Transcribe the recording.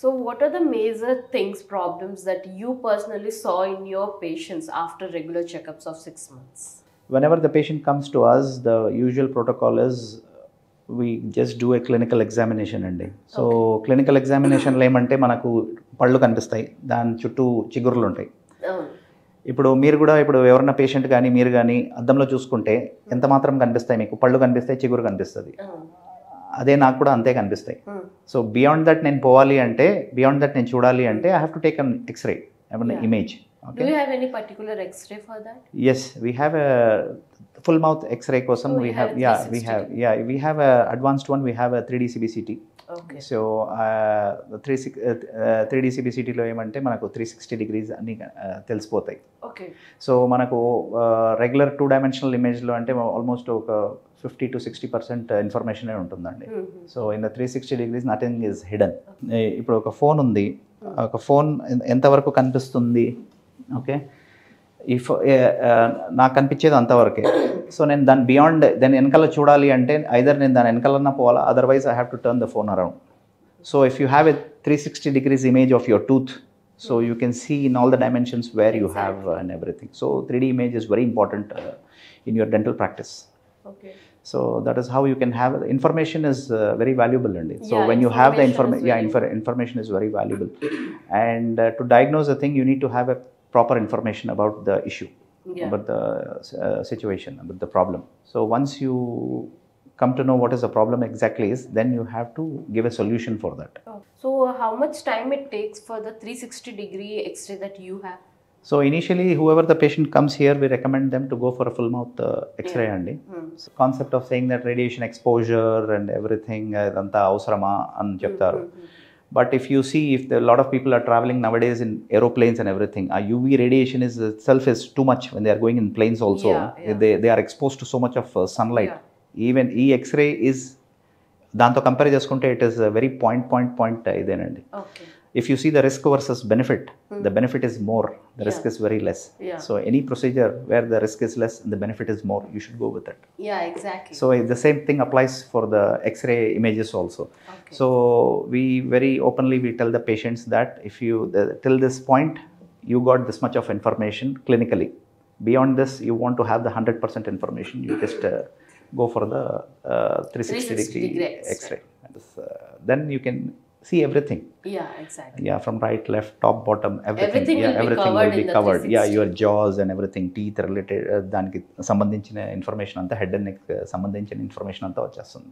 So what are the major things, problems that you personally saw in your patients after regular checkups of 6 months? Whenever the patient comes to us, the usual protocol is we just do a clinical examination అండి. So clinical ఎగ్జామినేషన్లో ఏమంటే మనకు పళ్ళు కనిపిస్తాయి, దాని చుట్టూ చిగురులు ఉంటాయి. ఇప్పుడు మీరు కూడా ఇప్పుడు ఎవరన్నా పేషెంట్ కానీ మీరు కానీ అద్దంలో చూసుకుంటే ఎంత మాత్రం కనిపిస్తాయి, మీకు పళ్ళు కనిపిస్తాయి, చిగురు కనిపిస్తుంది. అదే నాకు కూడా అంతే కనిపిస్తాయి. సో బియాండ్ దట్ నేను పోవాలి అంటే, బియాండ్ దట్ నేను చూడాలి అంటే I have to take an X-ray, image. Okay. Do you have any particular X-ray for that? Yes, we have a full mouth X-ray kosam. Oh, we have we have a advanced one. We have a 3D CBCT. Okay. So 3D CBCT lo emante manaku 360 degrees anni telisipotayi. Okay. So manaku regular 2-dimensional image lo ante almost oka 50 to 60% information ఏ ఉంటుందండి. So in the 360 degrees nothing is hidden. ఇప్పుడు ఒక phone ఉంది, ఒక phone ఎంతవరకు కనిపిస్తుంది, okay, if నాకు కనిపించేది అంతవరకే. సో నేను దాని బియాండ్ దాని వెనకాల చూడాలి అంటే ఐదర్ నేను దాని వెనకాలన్నా పోవాలా, otherwise I have to turn the phone around. So if you have a 360 degrees image of your tooth, so you can see in all the dimensions where you have and everything. So 3D image is very important in your dental practice. Okay. So that is how you can have information is very valuable and so yeah, when you have the information is very valuable, and to diagnose a thing you need to have a proper information about the issue, about the situation, about the problem. So once you come to know what is the problem exactly is, then you have to give a solution for that. So how much time it takes for the 360-degree X-ray that you have? So initially, whoever the patient comes here, we recommend them to go for a full mouth X-ray. So concept of saying that radiation exposure and everything adanta avasarama ani cheptaru. But if you see, if a lot of people are traveling nowadays in aeroplanes and everything, UV radiation itself is too much when they are going in planes also. They are exposed to so much of sunlight. Even X-ray is దాంతో compare చేసుకుంటే it is very point ఇదేనండి. If you see the risk versus benefit, the benefit is more, the risk is very less. So any procedure where the risk is less and the benefit is more, you should go with it. Yeah, exactly. So the same thing applies for the X-ray images also. So we very openly we tell the patients that if you till this point you got this much of information clinically. Beyond this, you want to have the 100% information, you just go for the 360-degree X-ray. Then you can see everything. Yeah, exactly. Yeah, from right, left, top, bottom, everything. Everything will be covered. Yeah, your jaws and everything, teeth related, దానికి సంబంధించిన information అంతా, head and neck సంబంధించిన information అంతా వచ్చేస్తుంది.